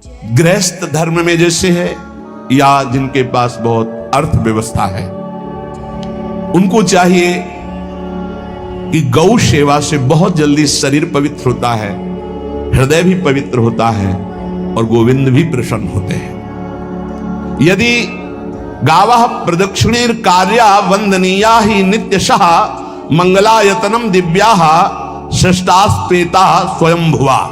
गृहस्थ धर्म में जैसे है या जिनके पास बहुत अर्थव्यवस्था है, उनको चाहिए कि गौ सेवा से बहुत जल्दी शरीर पवित्र होता है, हृदय भी पवित्र होता है और गोविंद भी प्रसन्न होते हैं। यदि गावः प्रदक्षिणेर कार्या वंदनीया ही नित्यशः मंगलायतनम दिव्याः सृष्टास्पेता स्वयंभुवा।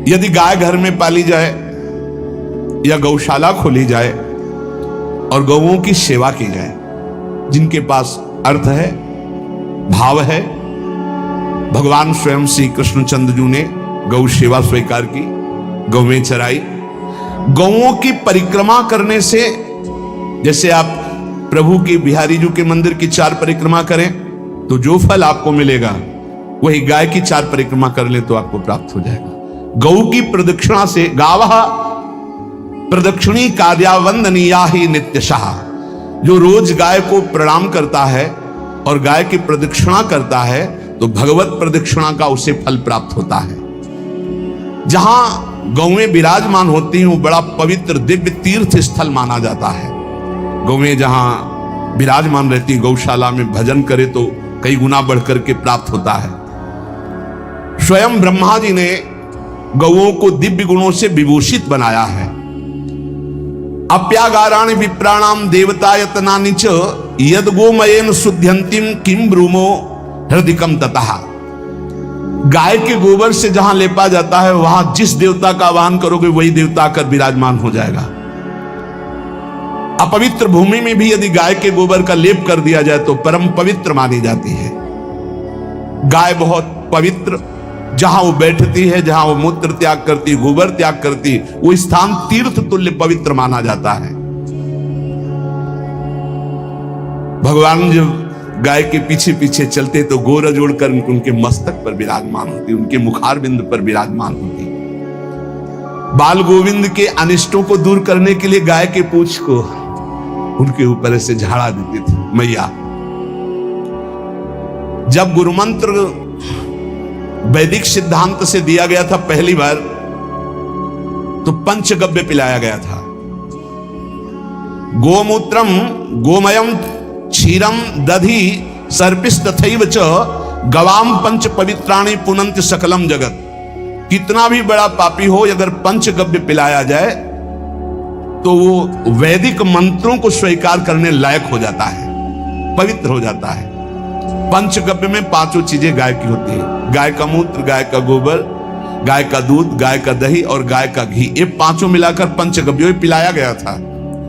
यदि गाय घर में पाली जाए या गौशाला खोली जाए और गौओं की सेवा की जाए, जिनके पास अर्थ है, भाव है, भगवान स्वयं श्री कृष्णचंद्र जी ने गौ सेवा स्वीकार की, गौवें चराई। गौओं की परिक्रमा करने से, जैसे आप प्रभु की बिहारी जी के मंदिर की 4 परिक्रमा करें तो जो फल आपको मिलेगा वही गाय की 4 परिक्रमा कर ले तो आपको प्राप्त हो जाएगा। गौ की प्रदक्षिणा से, गावः प्रदक्षिणी कार्या वंदनीया ही नित्यशः, जो रोज गाय को प्रणाम करता है और गाय की प्रदक्षिणा करता है तो भगवत प्रदक्षिणा का उसे फल प्राप्त होता है। जहां गौएं विराजमान होती हैं वो बड़ा पवित्र दिव्य तीर्थ स्थल माना जाता है। गौएं जहां विराजमान रहती, गौशाला में भजन करे तो कई गुना बढ़कर के प्राप्त होता है। स्वयं ब्रह्मा जी ने गौओं को दिव्य गुणों से विभूषित बनाया है। अप्यागाराणि विप्राणाम देवतायतनानि च यद गोमयेन शुद्ध्यंतिम किम ब्रूमो हृदिकम ततः। गाय के गोबर से जहां लेपा जाता है वहां जिस देवता का आवाहन करोगे वही देवता आकर विराजमान हो जाएगा। अपवित्र भूमि में भी यदि गाय के गोबर का लेप कर दिया जाए तो परम पवित्र मानी जाती है। गाय बहुत पवित्र, जहां वो बैठती है, जहां वो मूत्र त्याग करती, गोबर त्याग करती, वो स्थान तीर्थ तुल्य पवित्र माना जाता है। भगवान जब गाय के पीछे पीछे चलते तो गोरा जोड़कर उनके मस्तक पर विराजमान होती, उनके मुखार बिंद पर विराजमान होती। बाल गोविंद के अनिष्टों को दूर करने के लिए गाय के पूंछ को उनके ऊपर से झाड़ा देती थी मैया। जब गुरुमंत्र वैदिक सिद्धांत से दिया गया था पहली बार तो पंचगव्य पिलाया गया था। गोमूत्रम गोमयम क्षीरम दधि सर्पिस तथैव च गवाम पंच पवित्राणि पुनंत सकलम जगत। कितना भी बड़ा पापी हो, अगर पंचगव्य पिलाया जाए तो वो वैदिक मंत्रों को स्वीकार करने लायक हो जाता है, पवित्र हो जाता है। पंचगव्य में 5 चीजें गाय की होती है: गाय का मूत्र, गाय का गोबर, गाय का दूध, गाय का दही और गाय का घी। ये 5 मिलाकर पंचगव्य पिलाया गया था।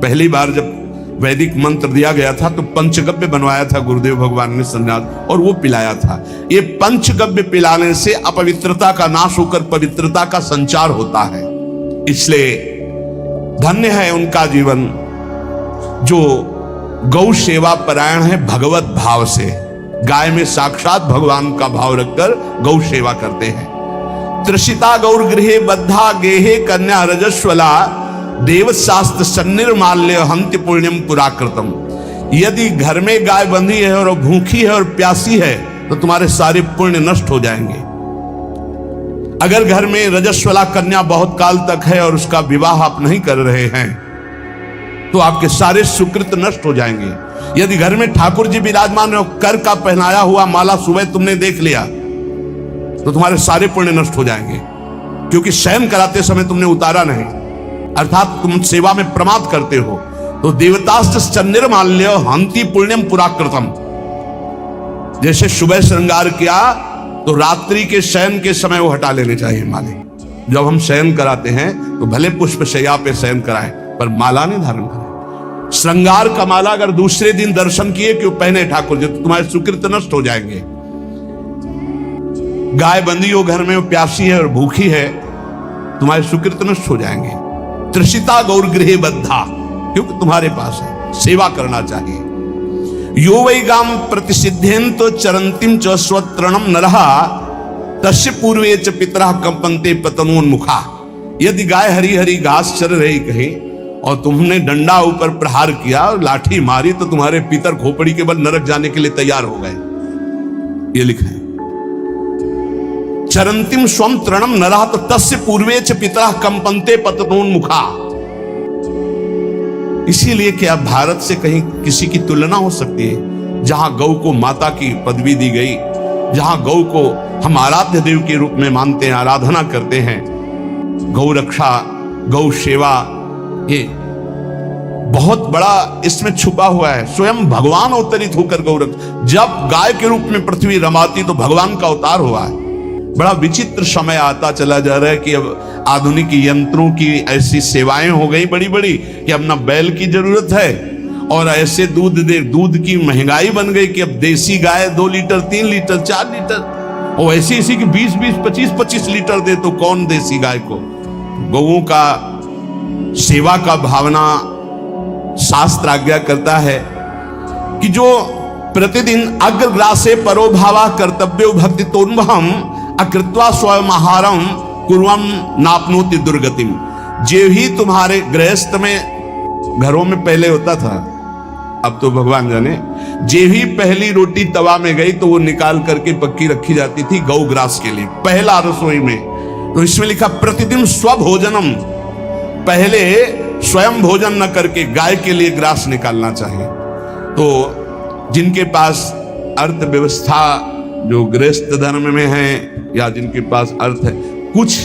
पहली बार जब वैदिक मंत्र दिया गया था तो पंचगव्य बनवाया था गुरुदेव भगवान ने सन्यास, और वो पिलाया था। ये पंचगव्य पिलाने से अपवित्रता का नाश होकर पवित्रता का संचार होता है। इसलिए धन्य है उनका जीवन जो गौ सेवा परायण है, भगवत भाव से। गाय में साक्षात भगवान का भाव रखकर गौ सेवा करते हैं। त्रिषिता गौर गृहे बद्धा गेहे कन्या रजस्वला देव शास्त्र सन्निर्माल्य हंत्य पुण्यम पुराकृतम। यदि घर में गाय बंधी है और भूखी है और प्यासी है तो तुम्हारे सारे पुण्य नष्ट हो जाएंगे। अगर घर में रजस्वला कन्या बहुत काल तक है और उसका विवाह आप नहीं कर रहे हैं तो आपके सारे सुकृत नष्ट हो जाएंगे। यदि घर में ठाकुर जी विराजमान है, कर का पहनाया हुआ माला सुबह तुमने देख लिया तो तुम्हारे सारे पुण्य नष्ट हो जाएंगे, क्योंकि शयन कराते समय तुमने उतारा नहीं, अर्थात तुम सेवा में प्रमाद करते हो। तो देवतास्त्र सन्निर्माल्य हंति पुण्यम पुराकृतम। जैसे सुबह श्रृंगार किया तो रात्रि के शयन के समय वो हटा लेने चाहिए माले। जब हम शयन कराते हैं तो भले पुष्प शैया पे शयन कराएं पर माला नहीं धारण करें। श्रृंगार का माला अगर दूसरे दिन दर्शन किए क्यों पहने ठाकुर जी तो तुम्हारे सुकृत नष्ट हो जाएंगे। गाय बंदी हो घर में, वो प्यासी है और भूखी है, तुम्हारे सुकृत नष्ट हो जाएंगे। त्रिषिता गौर गृहे बद्धा, क्योंकि तुम्हारे पास है, सेवा करना चाहिए। यो वै गाम प्रतिसिद्धेन तो चरंतिम च स्वतरणम नरहा तस्य पूर्वे च पितरः कंपन्ते पतनोन्मुखा। यदि गाय हरी हरी घास चर रही कहीं और तुमने डंडा ऊपर प्रहार किया और लाठी मारी तो तुम्हारे पितर खोपड़ी के बल नरक जाने के लिए तैयार हो गए। ये लिखा है। चरंतिम स्वम तृणम नरः तस्य पूर्वे च पितरः कंपन्ते पतनोन्मुखा। इसीलिए क्या भारत से कहीं किसी की तुलना हो सकती है, जहां गौ को माता की पदवी दी गई, जहां गौ को हम आराध्य देव के रूप में मानते हैं, आराधना करते हैं। गौ रक्षा, गौ सेवा, ये बहुत बड़ा इसमें छुपा हुआ है। स्वयं भगवान अवतरित होकर गौ रक्षा, जब गाय के रूप में पृथ्वी रमाती तो भगवान का अवतार हुआ है। बड़ा विचित्र समय आता चला जा रहा है कि अब आधुनिक यंत्रों की ऐसी सेवाएं हो गई बड़ी बड़ी कि अब ना बैल की जरूरत है, और ऐसे दूध की महंगाई बन गई कि अब देसी गाय 2 लीटर 3 लीटर 4 लीटर, और ऐसी ऐसी कि 20-20 25-25 लीटर दे तो कौन देसी गाय को। गौओं का सेवा का भावना शास्त्र आज्ञा करता है कि जो प्रतिदिन अग्रग्रासे परोभावा कर्तव्यो भक्ति तोन्वहम अकृत्वा स्वयं आहारम कुर्वम नापनोति दुर्गतिम। जे ही तुम्हारे गृहस्थ में घरों में पहले होता था, अब तो भगवान जाने, जे ही पहली रोटी तवा में गई तो वो निकाल करके पक्की रखी जाती थी गौ ग्रास के लिए, पहला रसोई में। तो इसमें लिखा प्रतिदिन स्वभोजनम, पहले स्वयं भोजन न करके गाय के लिए ग्रास निकालना चाहिए। तो जिनके पास अर्थव्यवस्था, जो गृहस्थ धर्म में है या जिनके पास अर्थ है, कुछ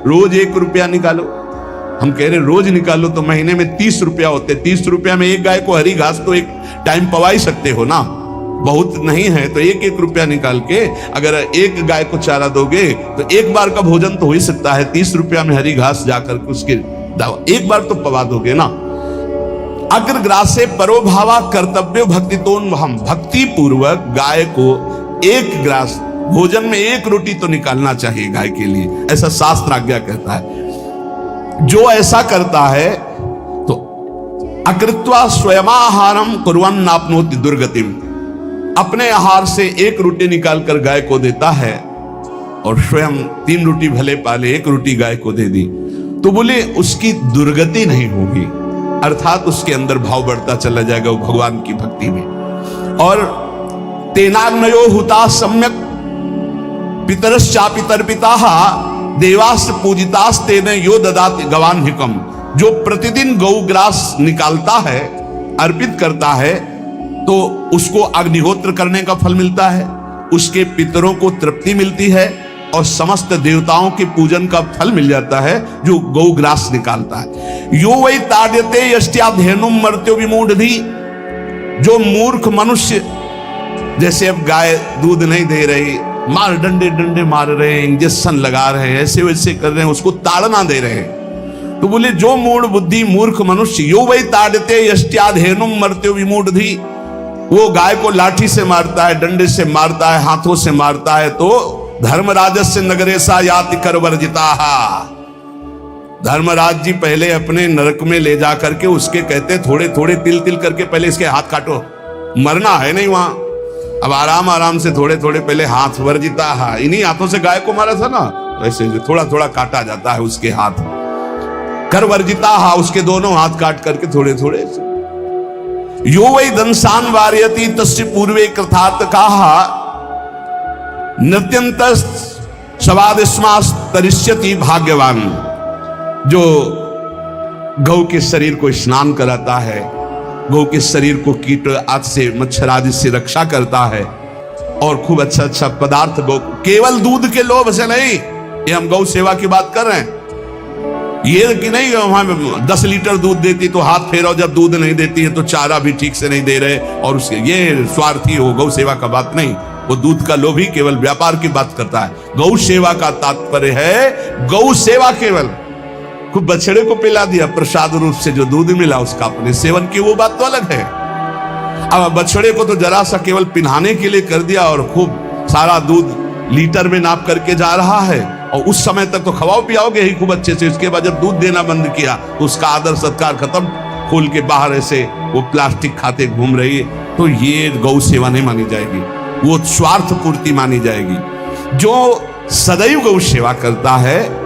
रोज 1 रुपया निकालो। हम कह रहे रोज निकालो तो महीने में 30 रुपया होते। 30 रुपया में एक गाय को हरी घास तो एक टाइम पवा ही सकते हो ना, बहुत नहीं है तो 1-1 रुपया निकाल के अगर एक गाय को चारा दोगे तो एक बार का भोजन तो हो ही सकता है। 30 रुपया में हरी घास जाकर के उसके एक बार तो पवा दोगे ना। अग्रग्रासे परोभावा कर्तव्य भक्ति तोन्वहम, भक्ति पूर्वक गाय को एक ग्रास भोजन में 1 रोटी तो निकालना चाहिए गाय के लिए, ऐसा शास्त्र आज्ञा कहता है। जो ऐसा करता है तो अकृत्वा स्वयमाहारम कुर्वन् नाप्नोति दुर्गतिम, अपने आहार से 1 रोटी निकालकर गाय को देता है और स्वयं 3 रोटी भले पाले 1 रोटी गाय को दे दी तो बोले उसकी दुर्गति नहीं होगी, अर्थात उसके अंदर भाव बढ़ता चला जाएगा वो भगवान की भक्ति में। और तेनाग्नयो हुता सम्यक पितरश्चापि तर्पिताः देवास पूजितास तेने यो ददाति गवान्हिकम। जो प्रतिदिन गौग्रास निकालता है, अर्पित करता है, तो उसको अग्निहोत्र करने का फल मिलता है, उसके पितरों को तृप्ति मिलती है और समस्त देवताओं के पूजन का फल मिल जाता है जो गौग्रास निकालता है। यो वै ताड्यते यष्ट्याधेनुम मर्त्यो विमूढ़धि, जो मूर्ख मनुष्य, जैसे अब गाय दूध नहीं दे रही, मार डंडे मार रहे हैं, इंजेक्शन लगा रहे हैं, ऐसे वैसे कर रहे हैं, उसको ताड़ना दे रहे हैं, तो बोले जो मूढ़ बुद्धि मूर्ख मनुष्य, यो वै ताड्यते यष्ट्याधेनुम मर्त्यो विमूढ़धि, वो गाय को लाठी से मारता है, डंडे से मारता है, हाथों से मारता है, तो धर्मराजस्य नगरेशा याति करवर्जिताः, धर्मराज जी पहले अपने नरक में ले जा करके उसके कहते थोड़े थोड़े तिल तिल करके पहले इसके हाथ काटो, मरना है नहीं वहां, अब आराम आराम से थोड़े थोड़े पहले हाथ वर्जिताः, इन्हीं हाथों से गाय को मारा था ना, वैसे थोड़ा थोड़ा काटा जाता है उसके हाथ, करवर्जिताः, उसके दोनों हाथ काट करके थोड़े थोड़े। यो वै दंसान वारयति तस्य पूर्वे कृतार्थकाः नृत्यंत सवादिस्मास तरिष्यति भाग्यवान, जो गौ के शरीर को स्नान कराता है, गौ के शरीर को कीट आदि से मच्छर आदि से रक्षा करता है और खूब अच्छा अच्छा पदार्थ गौ, केवल दूध के लोभ से नहीं, ये हम गौ सेवा की बात कर रहे हैं, ये कि नहीं वहां 10 लीटर दूध देती तो हाथ फेरो, जब दूध नहीं देती है तो चारा भी ठीक से नहीं दे रहे और उसके ये स्वार्थी हो, गौ सेवा का बात नहीं, वो दूध का लोभी केवल व्यापार की बात करता है। गौ सेवा का तात्पर्य है गौ सेवा, केवल खूब बछड़े को पिला दिया प्रसाद रूप से जो दूध मिला उसका अपने सेवन की, वो बात तो अलग है। अब बछड़े को तो जरा सा केवल पिन्हाने के लिए कर दिया और खूब सारा दूध लीटर में नाप करके जा रहा है और उस समय तक तो खवाओ पियाओगे ही खूब अच्छे से, उसके बाद जब दूध देना बंद किया तो उसका आदर सत्कार खत्म, खोल के बाहर ऐसे वो प्लास्टिक खाते घूम रही है, तो ये गौ सेवा नहीं मानी जाएगी, वो स्वार्थ पूर्ति मानी जाएगी। जो सदैव गौ सेवा करता है,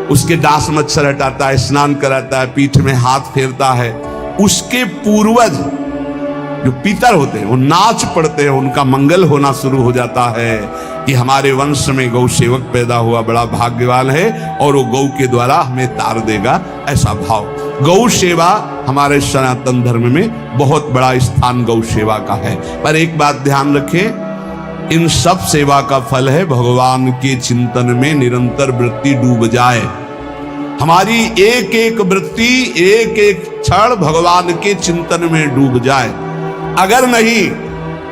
उसके डांस मच्छर हटाता है, स्नान कराता है, पीठ में हाथ फेरता है, उसके पूर्वज जो पितर होते हैं वो नाच पड़ते हैं, उनका मंगल होना शुरू हो जाता है कि हमारे वंश में गौ सेवक पैदा हुआ, बड़ा भाग्यवान है और वो गौ के द्वारा हमें तार देगा, ऐसा भाव। गौ सेवा हमारे सनातन धर्म में बहुत बड़ा स्थान गौ सेवा का है। पर एक बात ध्यान रखें, इन सब सेवा का फल है भगवान के चिंतन में निरंतर वृत्ति डूब जाए। हमारी एक एक वृत्ति, एक एक क्षण भगवान के चिंतन में डूब जाए। अगर नहीं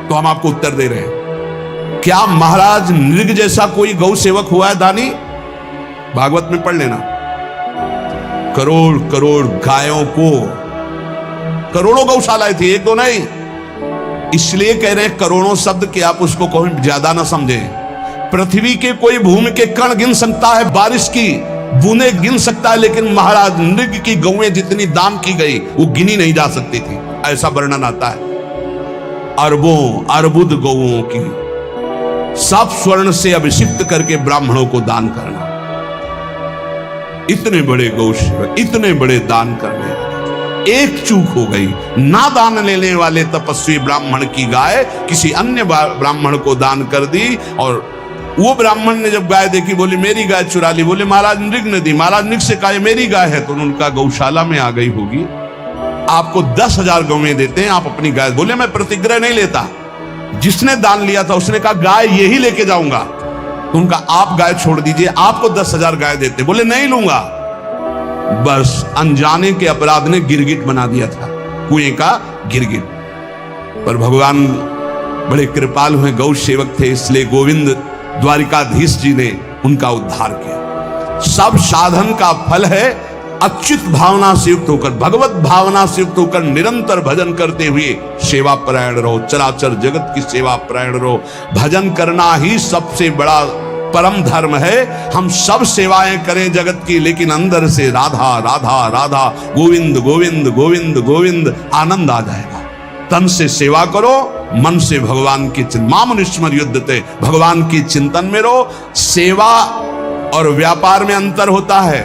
तो हम आपको उत्तर दे रहे हैं, क्या महाराज नृग जैसा कोई गौ सेवक हुआ है दानी? भागवत में पढ़ लेना, करोड़ करोड़ गायों को, करोड़ों गौशालाएं थी, एक दो नहीं। इसलिए कह रहे हैं करोड़ों शब्द कि आप उसको कहीं ज्यादा ना समझें। पृथ्वी के कोई भूमि के कण गिन सकता है, बारिश की बूंदे गिन सकता है, लेकिन महाराज नृग की गौएं जितनी दान की गई वो गिनी नहीं जा सकती थी, ऐसा वर्णन आता है। अरबों अर्बुद गौओं की सब स्वर्ण से अभिषिक्त करके ब्राह्मणों को दान करना। इतने बड़े गौ सेवक, इतने बड़े दान करने वाले, एक चूक हो गई, ना दान लेने वाले तपस्वी ब्राह्मण की गाय किसी अन्य ब्राह्मण को दान कर दी, और वो ब्राह्मण ने जब गाय देखी बोली मेरी गाय चुरा ली। बोले महाराज नृग ने दी। महाराज नृग से कहा मेरी गाय है, तो उनका गौशाला में आ गई होगी, आपको 10,000 गौएं देते हैं, आप अपनी गाय। बोले मैं प्रतिग्रह नहीं लेता। जिसने दान लिया था उसने कहा गाय यही लेके जाऊंगा, तो उनका आप गाय छोड़ दीजिए, आपको 10,000 गाय देते। बोले नहीं लूंगा। बस अनजाने के अपराध ने गिरगिट बना दिया था, कुएं का गिरगिट। पर भगवान बड़े कृपालु हैं, गौ सेवक थे, इसलिए गोविंद द्वारिकाधीश जी ने उनका उद्धार किया। सब साधन का फल है अच्युत भावना से युक्त होकर, भगवत भावना से युक्त होकर निरंतर भजन करते हुए सेवा परायण रहो, चराचर जगत की सेवा परायण रहो। भजन करना ही सबसे बड़ा परम धर्म है। हम सब सेवाएं करें जगत की, लेकिन अंदर से राधा राधा राधा, गोविंद गोविंद गोविंद गोविंद, आनंद आ जाएगा। तन से सेवा करो, मन से भगवान की चिंतन, मामुनिस्मर युद्धते, भगवान की चिंतन में रहो। सेवा और व्यापार में अंतर होता है।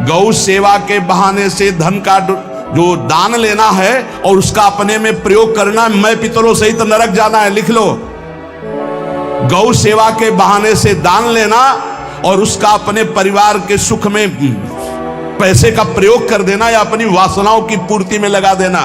गौ सेवा के बहाने से धन का जो दान लेना है और उसका अपने में प्रयोग करना, मैं पितरों सहित तो नरक जाना है, लिख लो। गौ सेवा के बहाने से दान लेना और उसका अपने परिवार के सुख में पैसे का प्रयोग कर देना या अपनी वासनाओं की पूर्ति में लगा देना।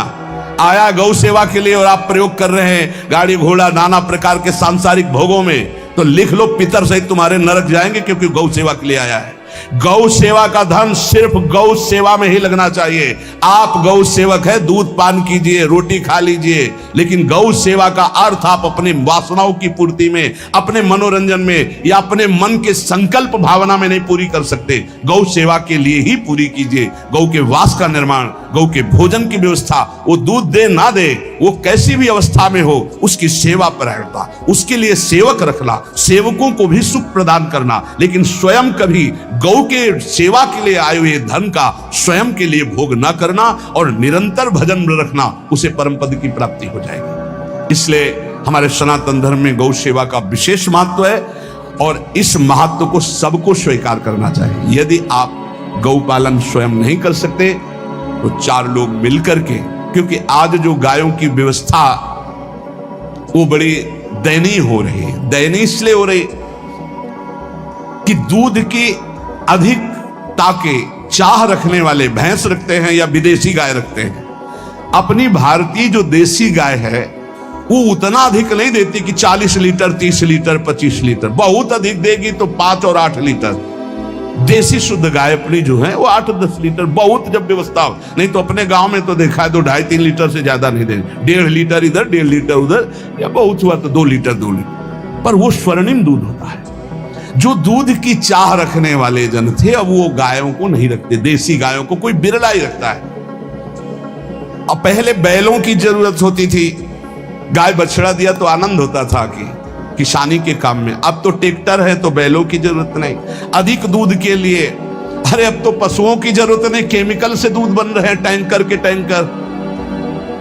आया गौ सेवा के लिए और आप प्रयोग कर रहे हैं गाड़ी घोड़ा नाना प्रकार के सांसारिक भोगों में, तो लिख लो पितर सहित तुम्हारे नरक जाएंगे, क्योंकि गौ सेवा के लिए आया है। गौ सेवा का धन सिर्फ गौ सेवा में ही लगना चाहिए। आप गौ सेवक है, दूध पान कीजिए, रोटी खा लीजिए, लेकिन गौ सेवा का अर्थ आप अपने वासनाओं की पूर्ति में, अपने मनोरंजन में या अपने मन के संकल्प भावना में नहीं पूरी कर सकते। गौ सेवा के लिए ही पूरी कीजिए। गौ के वास का निर्माण, गौ के भोजन की व्यवस्था, वो दूध दे ना दे, वो कैसी भी अवस्था में हो, उसकी सेवा परायणता, उसके लिए सेवक रखना, सेवकों को भी सुख प्रदान करना, लेकिन स्वयं कभी गौ के सेवा के लिए आए हुए धन का स्वयं के लिए भोग न करना और निरंतर भजन में रखना, उसे परम पद की प्राप्ति हो जाएगी। इसलिए हमारे सनातन धर्म में गौ सेवा का विशेष महत्व है और इस महत्व को सबको स्वीकार करना चाहिए। यदि आप गौ पालन स्वयं नहीं कर सकते तो 4 लोग मिलकर के, क्योंकि आज जो गायों की व्यवस्था वो बड़ी दयनीय हो रही है। दयनीय इसलिए हो रही कि दूध की अधिकता के चाह रखने वाले भैंस रखते हैं या विदेशी गाय रखते हैं। अपनी भारतीय जो देसी गाय है वो उतना अधिक नहीं देती कि 40 लीटर 30 लीटर 25 लीटर, बहुत अधिक देगी तो 5 और 8 लीटर। देसी शुद्ध गाय अपनी जो है वो 8-10 लीटर, बहुत जब व्यवस्था हो। नहीं तो अपने गांव में तो देखा है तो 2.5-3 लीटर से ज्यादा नहीं देंगे, 1.5 लीटर इधर 1.5 लीटर उधर, या बहुत हुआ तो 2 लीटर 2 लीटर, पर वो स्वर्णिम दूध होता है। जो दूध की चाह रखने वाले जन थे अब वो गायों को नहीं रखते, देसी गायों को कोई बिरला ही रखता है। अब पहले बैलों की जरूरत होती थी, गाय बछड़ा दिया तो आनंद होता था कि किसानी के काम में। अब तो ट्रैक्टर है तो बैलों की जरूरत नहीं। अधिक दूध के लिए अरे अब तो पशुओं की जरूरत नहीं, केमिकल से दूध बन रहे हैं, टैंकर के टैंकर।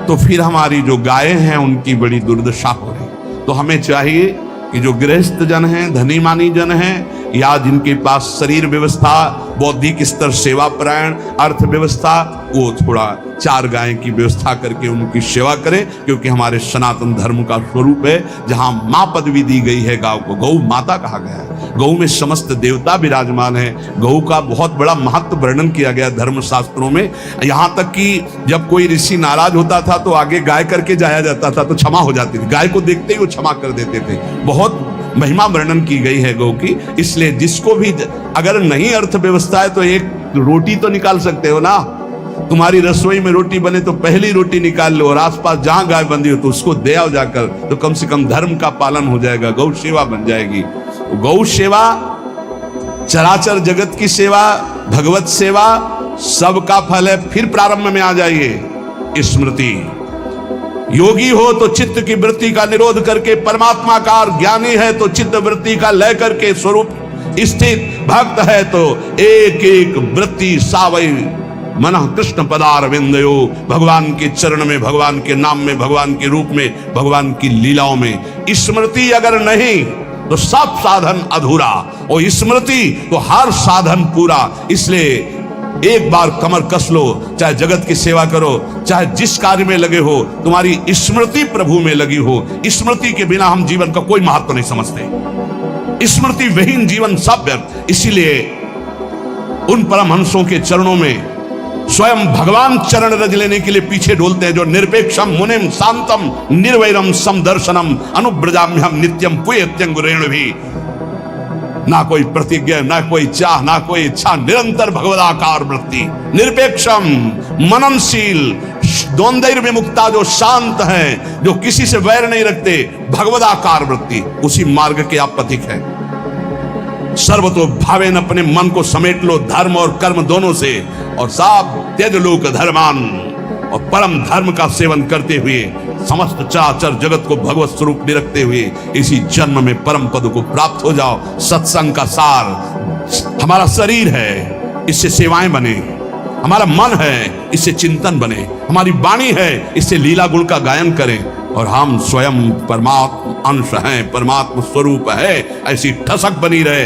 तो फिर हमारी जो गायें हैं उनकी बड़ी दुर्दशा हो रही। तो हमें चाहिए कि जो गृहस्थ जन हैं, धनी मानी जन हैं, या जिनके पास शरीर व्यवस्था, बौद्धिक स्तर सेवा परायण, अर्थव्यवस्था, वो थोड़ा 4 गाय की व्यवस्था करके उनकी सेवा करें, क्योंकि हमारे सनातन धर्म का स्वरूप है जहां मां पदवी दी गई है गौ को, गौ माता कहा गया है। गौ में समस्त देवता विराजमान है। गौ का बहुत बड़ा महत्व वर्णन किया गया धर्म शास्त्रों में। यहां तक कि जब कोई ऋषि नाराज होता था तो आगे गाय करके जाया जाता था तो क्षमा हो जाती थी, गाय को देखते ही वो क्षमा कर देते थे। बहुत महिमा वर्णन की गई है गौ की। इसलिए जिसको भी अगर नहीं अर्थव्यवस्था है तो एक रोटी तो निकाल सकते हो ना। तुम्हारी रसोई में रोटी बने तो पहली रोटी निकाल लो, और आसपास जहां गाय बंधी हो तो उसको दे आओ जाकर, तो कम से कम धर्म का पालन हो जाएगा, गौ सेवा बन जाएगी। गौ सेवा, चराचर जगत की सेवा, भगवत सेवा, सबका फल है। फिर प्रारंभ में आ जाइए स्मृति। योगी हो तो चित्त की वृत्ति का निरोध करके परमात्माकार, ज्ञानी है तो चित्त वृत्ति का लय करके स्वरूप स्थित, भक्त है तो एक एक वृत्ति सावई मन कृष्ण पदारविंदयो, भगवान के चरण में, भगवान के नाम में, भगवान के रूप में, भगवान की लीलाओं में। स्मृति अगर नहीं तो सब साधन अधूरा, और स्मृति तो हर साधन पूरा। इसलिए एक बार कमर कस लो, चाहे जगत की सेवा करो, चाहे जिस कार्य में लगे हो, तुम्हारी स्मृति प्रभु में लगी हो। स्मृति के बिना हम जीवन का कोई महत्व नहीं समझते। स्मृति विहीन जीवन सब व्यर्थ। इसीलिए उन परमहंसों के चरणों में स्वयं भगवान चरण रज लेने के लिए पीछे डोलते हैं, जो निरपेक्षम मुनिम शांतम निर्वैरम समदर्शनम अनुब्रजाम्यहम नित्यम पुयत्यंगुरेण भी। ना कोई प्रतिज्ञा, ना कोई चाह, ना कोई इच्छा, निरंतर भगवदाकार वृत्ति, निरपेक्षम मननशील, द्वंद्व विमुक्ता, जो शांत है, जो किसी से वैर नहीं रखते, भगवदाकार वृत्ति, उसी मार्ग के आप पथिक हैं। सर्वतो भावेन, अपने मन को समेट लो धर्म और कर्म दोनों से, और साब त्यज लोक धर्मान, और परम धर्म का सेवन करते हुए समस्त चराचर जगत को भगवत स्वरूप में रखते हुए इसी जन्म में परम पद को प्राप्त हो जाओ। सत्संग का सार हमारा शरीर है, इससे सेवाएं बने, हमारा मन है, इससे चिंतन बने, हमारी वाणी है, इससे लीला गुण का गायन करें, और हम स्वयं परमात्मा अंश हैं, परमात्मा स्वरूप है, ऐसी ठसक बनी रहे।